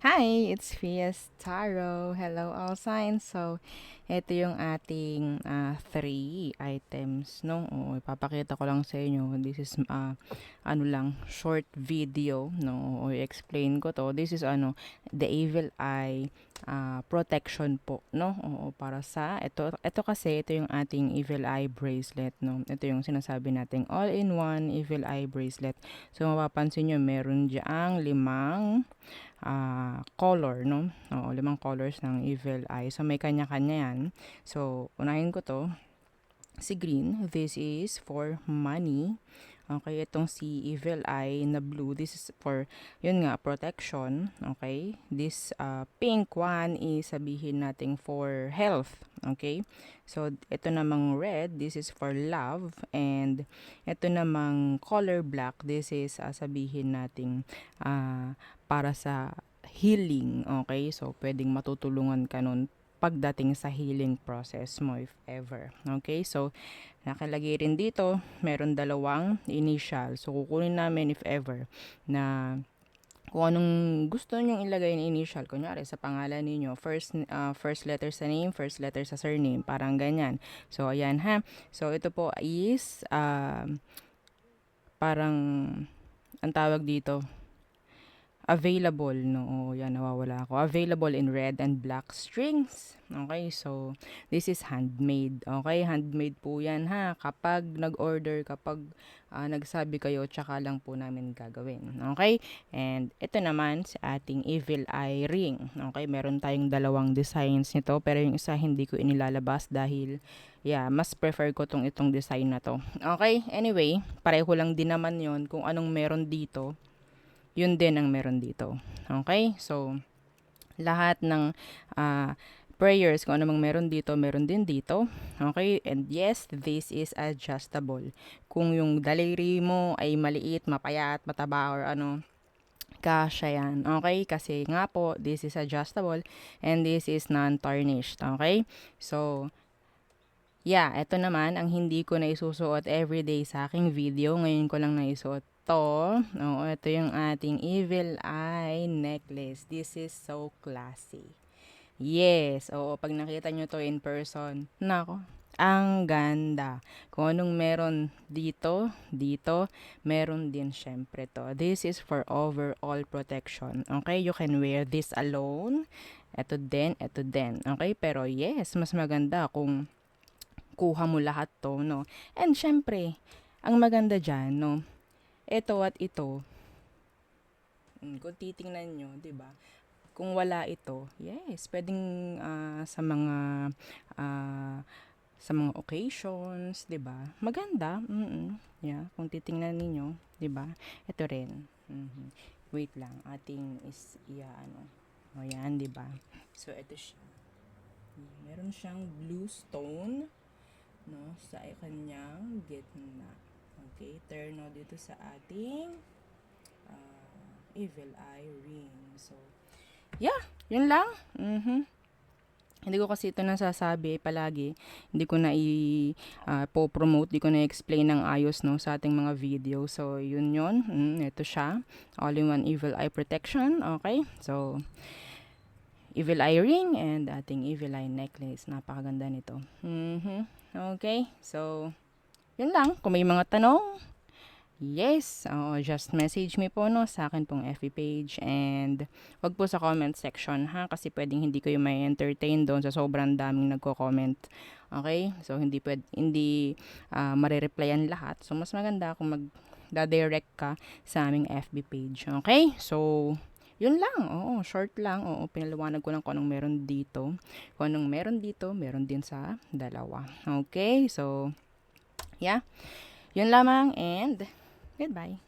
Hi, it's Fias Taro. Hello, all signs. So, ito yung ating three items, no? O, ipapakita ko lang sa inyo. This is, ano lang, short video, no? O, explain ko to. This is, the evil eye protection po, no? O, para sa, ito kasi, ito yung ating evil eye bracelet, no? Ito yung sinasabi nating all-in-one evil eye bracelet. So, mapapansin nyo, meron dyang limang color, no? Oo, limang colors ng evil eye. So, may kanya-kanya yan. So, unahin ko to. Si green, this is for money. Okay, itong si evil eye na blue, this is for, yun nga, protection. Okay, this pink one is sabihin natin for health. Okay, so ito namang red, this is for love. And ito namang color black, this is sabihin natin para sa healing. Okay, so pwedeng matutulungan ka nun pagdating sa healing process mo if ever. Okay, so nakalagay rin dito, meron dalawang initial. So kukunin namin if ever na kung anong gusto nyong ilagay na initial. Kunyari sa pangalan ninyo, first letter sa name, first letter sa surname, parang ganyan. So ayan ha. So ito po is parang ang tawag dito, available, no? Oh, yan, nawawala ako. Available in red and black strings. Okay, so this is handmade. Okay, handmade po yan ha. Kapag nag-order, kapag nagsabi kayo, tsaka lang po namin gagawin. Okay, and ito naman sa ating evil eye ring. Okay, meron tayong dalawang designs nito, pero yung isa hindi ko inilalabas dahil mas prefer ko itong design na to. Okay, anyway, pareho lang din naman yon kung anong meron dito, yun din ang meron dito. Okay? So, lahat ng prayers, kung ano mang meron dito, meron din dito. Okay? And yes, this is adjustable. Kung yung daliri mo ay maliit, mapayat, mataba, or ano, kasya yan. Okay? Kasi nga po, this is adjustable and this is non-tarnished. Okay? So, ito naman ang hindi ko na isusuot everyday sa aking video. Ngayon ko lang naisuot to. Oo, ito yung ating evil eye necklace. This is so classy. Yes, oo, pag nakita nyo to in person, nako, ang ganda. Kung anong meron dito, meron din syempre to. This is for overall protection. Okay, you can wear this alone. Ito din, ito din. Okay, pero yes, mas maganda kung kuha mo lahat to, no? And syempre, ang maganda dyan, no? Ito at ito, kung titingnan nyo, di ba? Kung wala ito, yes, pwedeng ah, sa mga occasions, 'di ba? Maganda. Yeah, kung titingnan niyo, 'di ba? Ito rin. Wait lang, ating is ano. O yan, 'di ba? So ito siya. Meron siyang blue stone, no, sa kanyang gitna. Okay, turn now dito sa ating evil eye ring. So, yun lang. Hindi ko kasi ito nasasabi palagi. Hindi ko na po-promote, hindi ko na explain ng ayos, no, sa ating mga video. So, yun. Ito siya. All-in-one evil eye protection. Okay? So, evil eye ring and ating evil eye necklace. Napakaganda nito. Okay? So, yun lang. Kung may mga tanong, yes, just message me po, no, sa akin pong FB page, and wag po sa comment section ha, kasi pwedeng hindi kayo may entertain doon sa sobrang daming nagko-comment. Okay? So hindi mare-replyan lahat. So mas maganda kung mag-direct ka sa aming FB page. Okay? So yun lang. Oo, short lang. Oo, pinaliwanag ko lang kung anong meron dito. Kung anong meron dito, meron din sa dalawa. Okay? So, yun lamang, and goodbye.